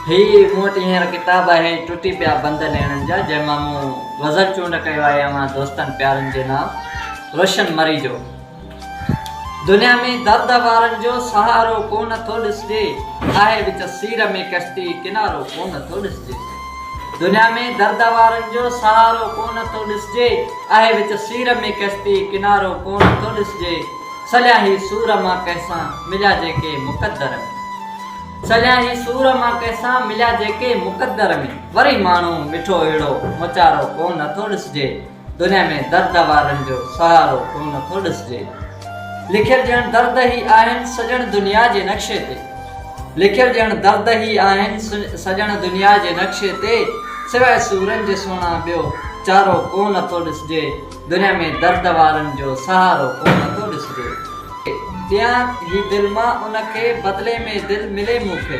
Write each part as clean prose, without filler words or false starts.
ही मूं वटि हींअर किताब आहे टुटी पिया बंद ॾियणनि जा, जंहिंमां मूं गज़ल चूंड कयो आहे अवां दोस्तनि प्यारनि जे नाम रोशन मरी जो। दुनिया में दर्द वारनि जो सहारो कोन थो ॾिसिजे, आहे विच सीर में कश्ती किनारो कोन थो ॾिसिजे। दुनिया में दर्द वारनि जो सहारो कोन थो ॾिसिजे, आहे विच सीर में कश्ती किनारो कोन थो ॾिसिजे। सलिया ही सूर मां कंहिंसां मिलिया जेके मुक़दर में, सलिया ही सूर मां कंहिंसां मिलिया जेके मुक़दर में, वरी माण्हू मिठो अहिड़ो मुचारो कोन थो ॾिसिजे। दुनिया में दर्द वारनि जो सहारो कोन थो ॾिसिजे। लिखियल ॼण दर्द ही आहिनि सॼण दुनिया जे नक्शे ते, लिखियल ॼण दर्द ही आहिनि सॼण दुनिया जे नक्शे ते, सिवाय सूरनि जे सुहिणा ॿियो चारो कोन थो ॾिसिजे। दुनिया में दर्द वारनि जो सहारो कोन थो ॾिसिजे। ॾियां ही दिलि मां उनखे बदिले में दिलि मिले मूंखे,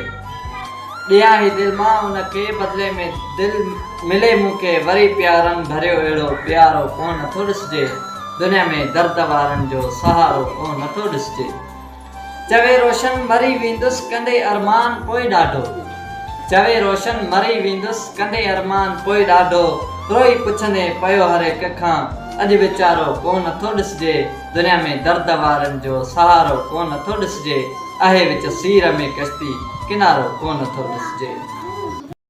ॾियां ही दिलि मां उनखे बदिले में दिलि मिले मूंखे, वरी प्यारनि भरियो अहिड़ो प्यारो कोन थो ॾिसिजे। दुनिया में दर्द वारनि जो सहारो कोन थो ॾिसिजे। चवे रोशन मरी वेंदुसि कंदे अरमान पोइ ॾाढो, चवे रोशन मरी वेंदुसि कंदे अरमान पोइ ॾाढो, रोई पुछंदे पियो हर हिक खां अॼु वीचारो कोन थो ॾिसिजे। दुनिया में दर्द वारनि जो सहारो कोन थो ॾिसिजे, आहे विच सीर में कश्ती किनारो कोन थो ॾिसिजे।